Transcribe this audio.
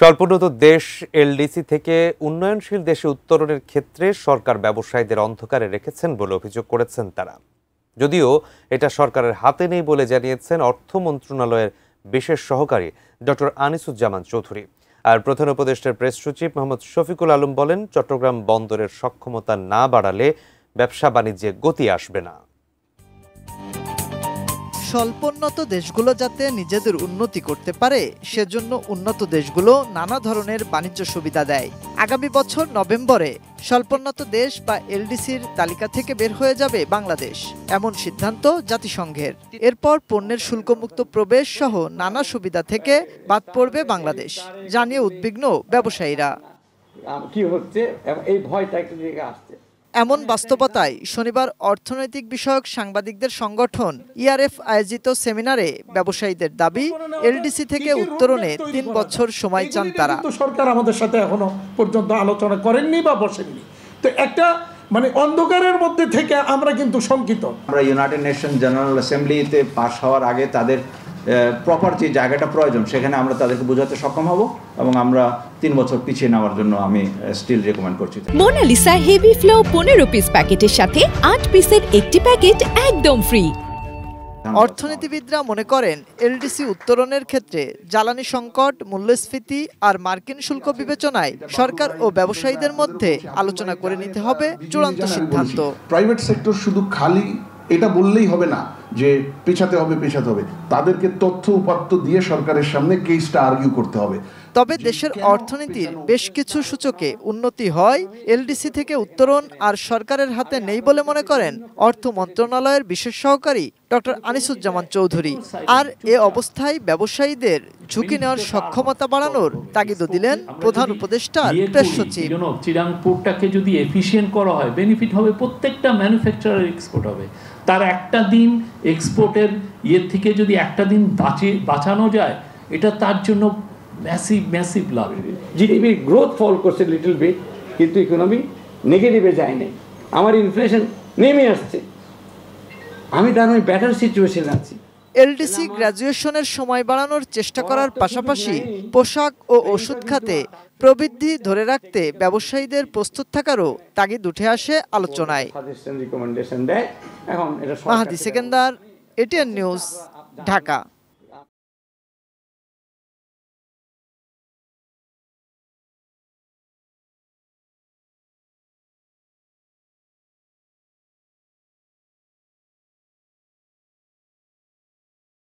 স্বল্পোন্নত দেশ এলডিসি থেকে উন্নয়নশীল দেশে উত্তরণের ক্ষেত্রে সরকার ব্যবসায়ীদের অন্ধকারে রেখেছেন বলে অভিযোগ করেছেন তারা। যদিও এটা সরকারের হাতে নেই বলে জানিয়েছেন অর্থ মন্ত্রণালয়ের বিশেষ সহকারী ডক্টর আনিসুজ্জামান চৌধুরী। আর প্রধান উপদেষ্টার প্রেস সচিব মোহাম্মদ শফিকুল আলম বলেন, চট্টগ্রাম বন্দরের সক্ষমতা না বাড়ালে ব্যবসা বাণিজ্যে গতি আসবে না। স্বল্পোন্নত দেশগুলো যাতে নিজেদের উন্নতি করতে পারে সেজন্য উন্নত দেশগুলো নানা ধরনের বাণিজ্য সুবিধা দেয়। আগামী বছর নভেম্বরে স্বল্পোন্নত দেশ বা এলডিসির তালিকা থেকে বের হয়ে যাবে বাংলাদেশ, এমন সিদ্ধান্ত জাতিসংঘের। এরপর পণ্যের শুল্কমুক্ত প্রবেশ সহ নানা সুবিধা থেকে বাদ পড়বে বাংলাদেশ, জানিয়ে উদ্বিগ্ন ব্যবসায়ীরা। কি হচ্ছে এই ভয়টা একটু দিকে আসছে। এমন বাস্তবতায় শনিবার অর্থনৈতিক বিষয়ক সাংবাদিকদের সংগঠন ইআরএফ আয়োজিত সেমিনারে ব্যবসায়ীদের দাবি, এলডিসি থেকে উত্তরণে ৩ বছর সময় চান তারা। সরকার আমাদের সাথে এখনো পর্যন্ত আলোচনা করেননি বা বসেননি, তো একটা অন্ধকারের মধ্যে থেকে আমরা কিন্তু শঙ্কিত। আমরা ইউনাইটেড নেশন জেনারেল অ্যাসেম্বলিতে পাস হওয়ার আগে তাদের প্রপার যে জায়গাটা প্রয়োজন সেখানে আমরা তাদেরকে বোঝাতে সক্ষম হব এবং আমরা 3 বছর পিছিয়ে নেওয়ার জন্য আমি স্টিল রেকমেন্ড করছি। মোনালিসা হেভি ফ্লো 15 পিস প্যাকেটের সাথে 8 পিসের একটি প্যাকেট একদম ফ্রি। অর্থনীতিবিদরা মনে করেন, এলডিসি উত্তরণের ক্ষেত্রে জ্বালানি সংকট, মূল্যস্ফীতি আর মার্কিন শুল্ক বিবেচনায় সরকার ও ব্যবসায়ীদের মধ্যে আলোচনা করে নিতে হবে চূড়ান্ত সিদ্ধান্ত। প্রাইভেট সেক্টর শুধু খালি এটা বললেই হবে না যে পেছাতে হবে, তাদেরকে তথ্য উপাত্ত দিয়ে সরকারের সামনে কেসটা আর্গিউ করতে হবে। তবে দেশের অর্থনীতির বেশ কিছু সূচকে উন্নতি হয় এলডিসি থেকে উত্তরণ আর সরকারের হাতে নেই বলে মনে করেন অর্থ মন্ত্রণালয়ের বিশেষ সহকারী ডক্টর আনিসুজ্জামান চৌধুরী। আর এ অবস্থায় ব্যবসায়ীদের ঝুঁকি নেওয়ার সক্ষমতা বাড়ানোর তাগিদ দিলেন প্রধান উপদেষ্টার প্রেস সচিব। চিরাংপুরটাকে যদি এফিশিয়েন্ট করা হয়, বেনিফিট হবে প্রত্যেকটা ম্যানুফ্যাকচারার, এক্সপোর্ট হবে। তার একটা দিন এক্সপোর্টের থেকে যদি একটা দিন বাঁচানো যায়, এটা তার জন্য ম্যাসিভ লাভ। জিডিপি গ্রোথ ফল করছে লিটল বিট, কিন্তু ইকোনমি নেগেটিভে যায় নাই। আমার ইনফ্লেশন নেমে আসছে, আমি তার বেটার সিচুয়েশনে আছি। এলডিসি গ্র্যাজুয়েশনের সময় বাড়ানোর চেষ্টা করার পাশাপাশি পোশাক ও ওষুধ খাতে প্রবৃদ্ধি ধরে রাখতে ব্যবসায়ীদের প্রস্তুত থাকারও তাগিদ উঠে আসে আলোচনায়। মাহাদি সেকেন্দার, এটিএন নিউজ, ঢাকা।